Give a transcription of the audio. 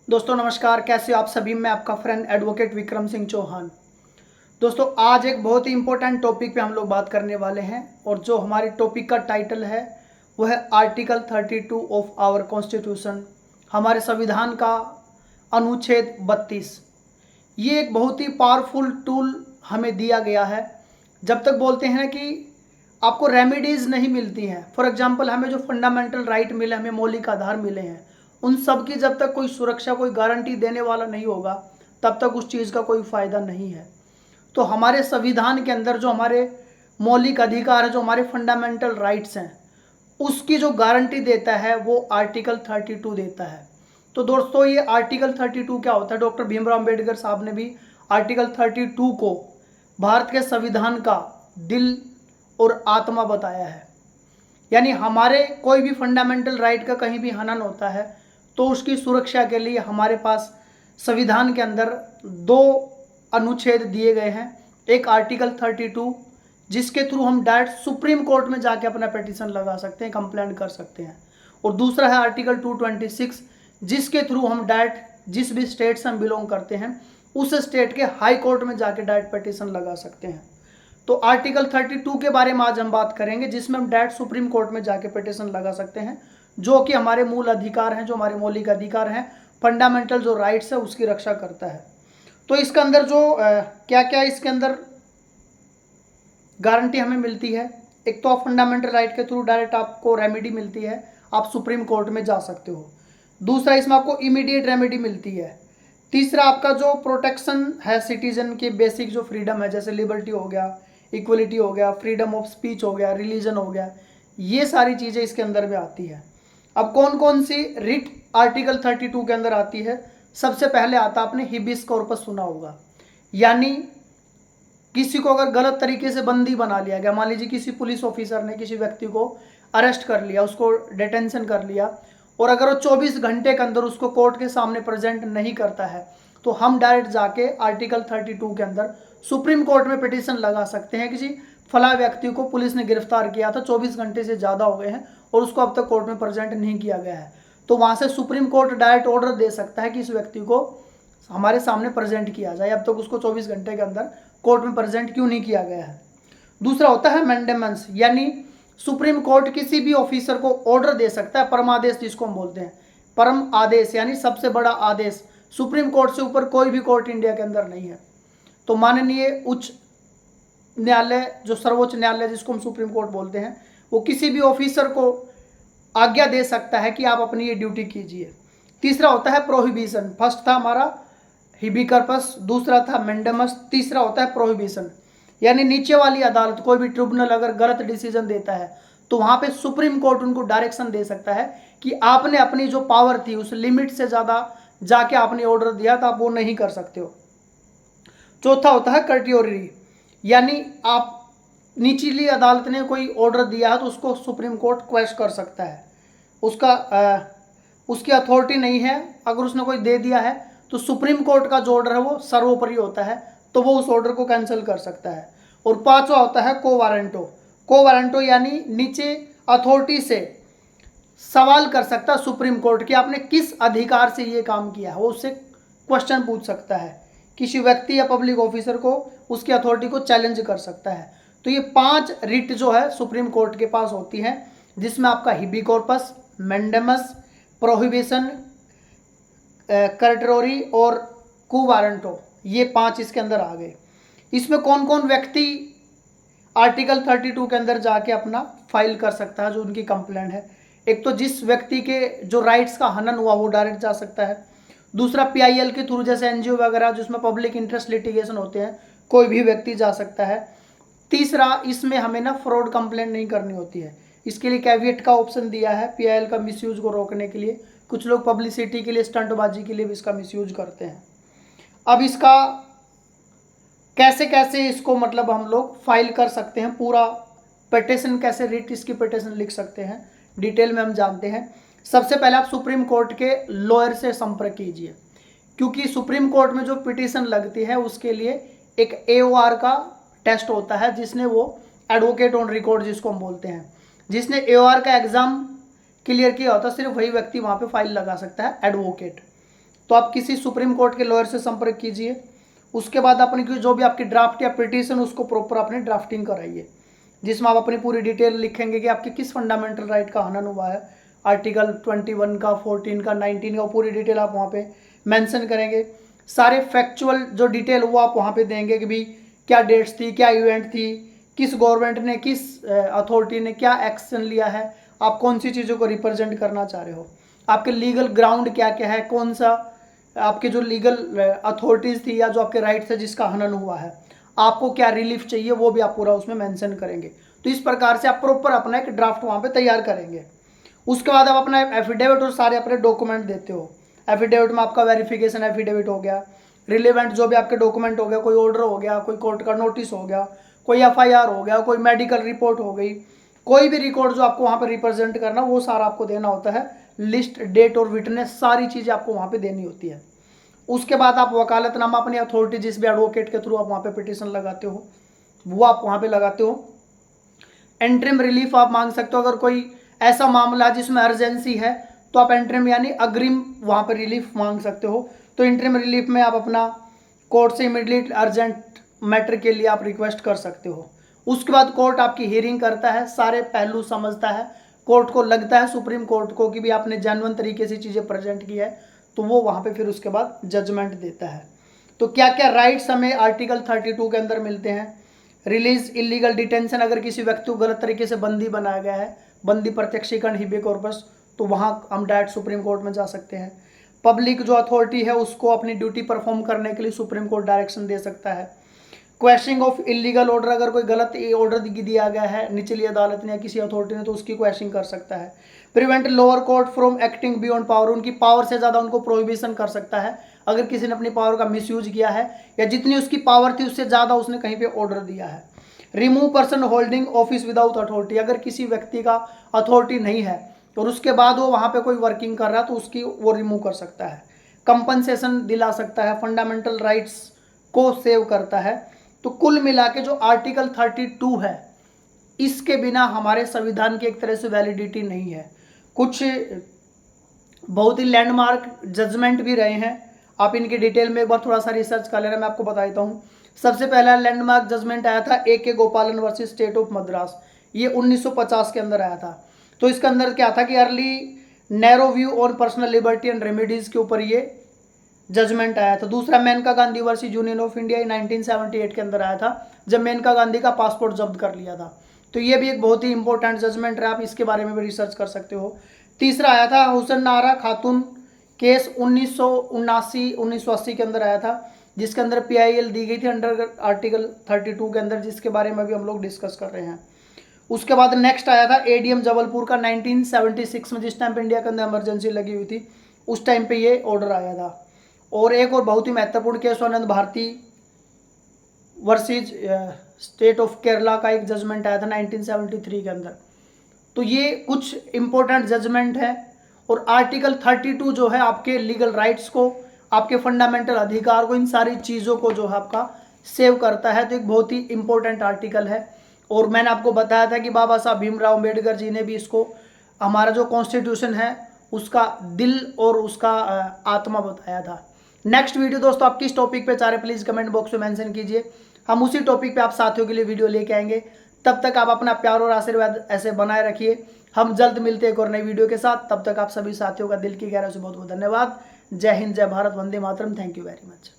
दोस्तों नमस्कार, कैसे हो आप सभी। मैं आपका फ्रेंड एडवोकेट विक्रम सिंह चौहान। दोस्तों आज एक बहुत ही इंपॉर्टेंट टॉपिक पे हम लोग बात करने वाले हैं और जो हमारे टॉपिक का टाइटल है वो है आर्टिकल 32 ऑफ आवर कॉन्स्टिट्यूशन, हमारे संविधान का अनुच्छेद 32। ये एक बहुत ही पावरफुल टूल हमें दिया गया है। जब तक बोलते हैं कि आपको रेमेडीज़ नहीं मिलती हैं, फॉर एग्जांपल हमें जो फंडामेंटल राइट मिले, हमें मौलिक आधार मिले हैं, उन सब की जब तक कोई सुरक्षा, कोई गारंटी देने वाला नहीं होगा तब तक उस चीज़ का कोई फ़ायदा नहीं है। तो हमारे संविधान के अंदर जो हमारे मौलिक अधिकार है, जो हमारे फंडामेंटल राइट्स हैं, उसकी जो गारंटी देता है वो आर्टिकल 32 देता है। तो दोस्तों ये आर्टिकल 32 क्या होता है, डॉक्टर भीमराव अम्बेडकर साहब ने भी आर्टिकल 32 को भारत के संविधान का दिल और आत्मा बताया है। यानी हमारे कोई भी फंडामेंटल राइट का कहीं भी हनन होता है तो उसकी सुरक्षा के लिए हमारे पास संविधान के अंदर दो अनुच्छेद दिए गए हैं। एक आर्टिकल 32 जिसके थ्रू हम डायरेक्ट सुप्रीम कोर्ट में जाके अपना पिटीशन लगा सकते हैं, कंप्लेंट कर सकते हैं, और दूसरा है आर्टिकल 226 जिसके थ्रू हम डायरेक्ट जिस भी स्टेट से हम बिलोंग करते हैं उस स्टेट के हाई कोर्ट में जाके डायरेक्ट पिटीशन लगा सकते हैं। तो आर्टिकल 32 के बारे में आज हम बात करेंगे जिसमें हम डायरेक्ट सुप्रीम कोर्ट में जाके पिटीशन लगा सकते हैं, जो कि हमारे मूल अधिकार हैं, जो हमारे मौलिक अधिकार हैं, फंडामेंटल जो राइट्स है उसकी रक्षा करता है। तो इसके अंदर जो क्या क्या इसके अंदर गारंटी हमें मिलती है, एक तो आप फंडामेंटल राइट के थ्रू डायरेक्ट आपको रेमेडी मिलती है, आप सुप्रीम कोर्ट में जा सकते हो। दूसरा, इसमें आपको इमीडिएट रेमेडी मिलती है। तीसरा, आपका जो प्रोटेक्शन है सिटीजन के बेसिक जो फ्रीडम है, जैसे लिबर्टी हो गया, इक्वलिटी हो गया, फ्रीडम ऑफ स्पीच हो गया, रिलीजन हो गया, ये सारी चीज़ें इसके अंदर भी आती है। अब कौन कौन सी रिट आर्टिकल 32 के अंदर आती है? सबसे पहले आता, आपने हिबिस कॉर्पस सुना होगा, यानी किसी को अगर गलत तरीके से बंदी बना लिया गया, मान लीजिए किसी पुलिस ऑफिसर ने किसी व्यक्ति को अरेस्ट कर लिया, उसको डिटेंशन कर लिया, और अगर वो 24 घंटे के अंदर उसको कोर्ट के सामने प्रेजेंट नहीं करता है तो हम डायरेक्ट जाके आर्टिकल 32 के अंदर सुप्रीम कोर्ट में पिटीशन लगा सकते हैं। किसी फला व्यक्ति को पुलिस ने गिरफ्तार किया था, 24 घंटे से ज़्यादा हो गए हैं और उसको अब तक कोर्ट में प्रेजेंट नहीं किया गया है, तो वहाँ से सुप्रीम कोर्ट डायरेक्ट ऑर्डर दे सकता है कि इस व्यक्ति को हमारे सामने प्रेजेंट किया जाए, अब तक उसको 24 घंटे के अंदर कोर्ट में प्रेजेंट क्यों नहीं किया गया है। दूसरा होता है मैंडेमेंस, यानी सुप्रीम कोर्ट किसी भी ऑफिसर को ऑर्डर दे सकता है, परमादेश जिसको हम बोलते हैं, परम आदेश यानी सबसे बड़ा आदेश। सुप्रीम कोर्ट से ऊपर कोई भी कोर्ट इंडिया के अंदर नहीं है। तो माननीय उच्च न्यायालय, जो सर्वोच्च न्यायालय जिसको हम सुप्रीम कोर्ट बोलते हैं, वो किसी भी ऑफिसर को आज्ञा दे सकता है कि आप अपनी ये ड्यूटी कीजिए। तीसरा होता है प्रोहिबिशन, फर्स्ट था हमारा हिबिकर्पस, दूसरा था मेंडेमस, तीसरा होता है प्रोहिबिशन, यानी नीचे वाली अदालत, कोई भी ट्रिब्यूनल अगर गलत डिसीजन देता है तो वहां पे सुप्रीम कोर्ट उनको डायरेक्शन दे सकता है कि आपने अपनी जो पावर थी उस लिमिट से ज़्यादा जाके आपने ऑर्डर दिया तो आप वो नहीं कर सकते हो। चौथा होता है कर्टियोरी, यानी आप निचली अदालत ने कोई ऑर्डर दिया है तो उसको सुप्रीम कोर्ट क्वेश्चन कर सकता है, उसकी अथॉरिटी नहीं है, अगर उसने कोई दे दिया है तो सुप्रीम कोर्ट का जो ऑर्डर है वो सर्वोपरि होता है, तो वो उस ऑर्डर को कैंसिल कर सकता है। और पांचवा होता है को वारंटो, यानी नीचे अथॉरिटी से सवाल कर सकता है सुप्रीम कोर्ट कि आपने किस अधिकार से ये काम किया है, वो उससे क्वेश्चन पूछ सकता है, किसी व्यक्ति या पब्लिक ऑफिसर को उसकी अथॉरिटी को चैलेंज कर सकता है। तो ये 5 रिट जो है सुप्रीम कोर्ट के पास होती है, जिसमें आपका हिबी कॉर्पस, मैंडेमस, प्रोहिबिशन, कर्टरोरी और कुवारंटो, ये 5 इसके अंदर आ गए। इसमें कौन कौन व्यक्ति आर्टिकल 32 के अंदर जाके अपना फाइल कर सकता है जो उनकी कंप्लेंट है? एक तो जिस व्यक्ति के जो राइट्स का हनन हुआ वो डायरेक्ट जा सकता है। दूसरा, पीआईएल के थ्रू, जैसे एनजीओ वगैरह जिसमें पब्लिक इंटरेस्ट लिटिगेशन होते हैं, कोई भी व्यक्ति जा सकता है। तीसरा, इसमें हमें ना फ्रॉड कंप्लेंट नहीं करनी होती है, इसके लिए कैविएट का ऑप्शन दिया है पीआईएल का मिसयूज को रोकने के लिए। कुछ लोग पब्लिसिटी के लिए, स्टंटबाजी के लिए भी इसका मिसयूज करते हैं। अब इसका कैसे कैसे इसको मतलब हम लोग फाइल कर सकते हैं, पूरा पिटीशन कैसे रिट इसकी पिटीशन लिख सकते हैं, डिटेल में हम जानते हैं। सबसे पहले आप सुप्रीम कोर्ट के लॉयर से संपर्क कीजिए, क्योंकि सुप्रीम कोर्ट में जो पिटीशन लगती है उसके लिए एक एओआर का टेस्ट होता है, जिसने वो एडवोकेट ऑन रिकॉर्ड जिसको हम बोलते हैं, जिसने एओआर का एग्जाम क्लियर किया होता है, सिर्फ वही व्यक्ति वहाँ पे फाइल लगा सकता है, एडवोकेट। तो आप किसी सुप्रीम कोर्ट के लॉयर से संपर्क कीजिए। उसके बाद अपनी जो भी आपकी ड्राफ्ट या पिटीशन उसको प्रॉपर अपनी ड्राफ्टिंग कराइए, जिसमें आप अपनी पूरी डिटेल लिखेंगे कि आपके किस फंडामेंटल राइट का हनन हुआ है, आर्टिकल 21 का, 14 का, 19 का, पूरी डिटेल आप वहाँ पे मेंशन करेंगे। सारे फैक्चुअल जो डिटेल वो आप वहाँ पे देंगे कि भाई क्या डेट्स थी, क्या इवेंट थी, किस गवर्नमेंट ने, किस अथॉरिटी ने क्या एक्शन लिया है, आप कौन सी चीज़ों को रिप्रेजेंट करना चाह रहे हो, आपके लीगल ग्राउंड क्या क्या है, कौन सा आपके जो लीगल अथॉरिटीज़ थी या जो आपके राइट्स है जिसका हनन हुआ है, आपको क्या रिलीफ चाहिए, वो भी आप पूरा उसमें मेंशन करेंगे। तो इस प्रकार से आप प्रॉपर अपना एक ड्राफ्ट वहाँ पे तैयार करेंगे। उसके बाद आप अपना एफिडेविट और सारे अपने डॉक्यूमेंट देते हो। एफिडेविट में आपका वेरिफिकेशन एफिडेविट हो गया, रिलेवेंट जो भी आपके डॉक्यूमेंट हो गया, कोई ऑर्डर हो गया, कोई कोर्ट का नोटिस हो गया, कोई एफआईआर हो गया, कोई मेडिकल रिपोर्ट हो गई, कोई भी रिकॉर्ड जो आपको वहाँ पे रिप्रेजेंट करना, वो सारा आपको देना होता है। लिस्ट, डेट और विटनेस, सारी चीज़ें आपको वहाँ पे देनी होती है। उसके बाद आप वकालतनामा अपनी अथॉरिटी, जिस भी एडवोकेट के थ्रू आप वहाँ पे पिटीशन लगाते हो, वो आप वहाँ पे लगाते हो। एंट्रीम रिलीफ आप मांग सकते हो, अगर कोई ऐसा मामला जिसमें अर्जेंसी है तो आप एंट्रीम यानी अग्रिम वहाँ पे रिलीफ मांग सकते हो। तो इंटरिम रिलीफ में आप अपना कोर्ट से इमीडिएट अर्जेंट मैटर के लिए आप रिक्वेस्ट कर सकते हो। उसके बाद कोर्ट आपकी हियरिंग करता है, सारे पहलू समझता है, कोर्ट को लगता है, सुप्रीम कोर्ट को, कि भी आपने जेन्युइन तरीके से चीज़ें प्रेजेंट की है, तो वो वहाँ पे फिर उसके बाद जजमेंट देता है। तो क्या क्या राइट्स हमें आर्टिकल 32 के अंदर मिलते हैं। रिलीज इलीगल डिटेंशन, अगर किसी व्यक्ति को गलत तरीके से बंदी बनाया गया है, बंदी प्रत्यक्षीकरण हिबे कॉर्पस, तो वहाँ हम डायरेक्ट सुप्रीम कोर्ट में जा सकते हैं। पब्लिक जो अथॉरिटी है उसको अपनी ड्यूटी परफॉर्म करने के लिए सुप्रीम कोर्ट डायरेक्शन दे सकता है। क्वेश्चनिंग ऑफ इलीगल ऑर्डर, अगर कोई गलत ऑर्डर दिया गया है निचली अदालत ने या किसी अथॉरिटी ने, तो उसकी क्वेश्चनिंग कर सकता है। Prevent lower court from acting beyond power, उनकी पावर से ज़्यादा उनको प्रोहिबिशन कर सकता है। अगर किसी ने अपनी पावर का मिसयूज किया है या जितनी उसकी पावर थी उससे ज़्यादा उसने कहीं पे ऑर्डर दिया है। Remove person holding office without authority, अगर किसी व्यक्ति का अथॉरिटी नहीं है और उसके बाद वो वहाँ पे कोई वर्किंग कर रहा है तो उसकी वो रिमूव कर सकता है। कंपनसेशन दिला सकता है, फंडामेंटल राइट्स को सेव करता है। तो कुल मिला के जो आर्टिकल 32 है, इसके बिना हमारे संविधान की एक तरह से वैलिडिटी नहीं है। कुछ बहुत ही लैंडमार्क जजमेंट भी रहे हैं, आप इनके डिटेल में एक बार थोड़ा सा रिसर्च कर लेना, मैं आपको बता देता हूँ। सबसे पहला लैंडमार्क जजमेंट आया था AK गोपालन वर्सेस स्टेट ऑफ मद्रास, ये 1950 के अंदर आया था। तो इसके अंदर क्या था कि early narrow view on personal liberty and remedies के ऊपर ये जजमेंट आया था। दूसरा Menaka Gandhi versus union of India 1978 के अंदर आया था, जब मेनका गांधी का पासपोर्ट जब्त कर लिया था। तो ये भी एक बहुत ही इंपॉर्टेंट जजमेंट है, आप इसके बारे में भी रिसर्च कर सकते हो। तीसरा आया था हुसैन नारा खातून केस 1980 के अंदर आया था, जिसके अंदर PIL दी गई थी अंडर आर्टिकल 32 के अंदर, जिसके बारे में भी हम लोग डिस्कस कर रहे हैं। उसके बाद नेक्स्ट आया था ADM जबलपुर का 1976 में, जिस टाइम पे इंडिया के अंदर इमरजेंसी लगी हुई थी उस टाइम पे ये ऑर्डर आया था। और एक और बहुत ही महत्वपूर्ण case Anand Bharati versus state of Kerala का एक जजमेंट आया था 1973 के अंदर। तो ये कुछ इंपॉर्टेंट जजमेंट है। और आर्टिकल 32 जो है आपके लीगल राइट्स को, आपके फंडामेंटल अधिकार को, इन सारी चीज़ों को जो है आपका सेव करता है। तो एक बहुत ही इंपॉर्टेंट आर्टिकल है। और मैंने आपको बताया था कि बाबा साहब भीमराव अम्बेडकर जी ने भी इसको हमारा जो कॉन्स्टिट्यूशन है उसका दिल और उसका आत्मा बताया था। नेक्स्ट वीडियो दोस्तों आप किस टॉपिक पे चाह रहे प्लीज़ कमेंट बॉक्स में मेंशन कीजिए, हम उसी टॉपिक पे आप साथियों के लिए वीडियो लेके आएंगे। तब तक आप अपना प्यार और आशीर्वाद ऐसे बनाए रखिए। हम जल्द मिलते हैं एक और नई वीडियो के साथ। तब तक आप सभी साथियों का दिल की गहराई से बहुत बहुत धन्यवाद। जय हिंद, जय भारत, वंदे मातरम। Thank you very much.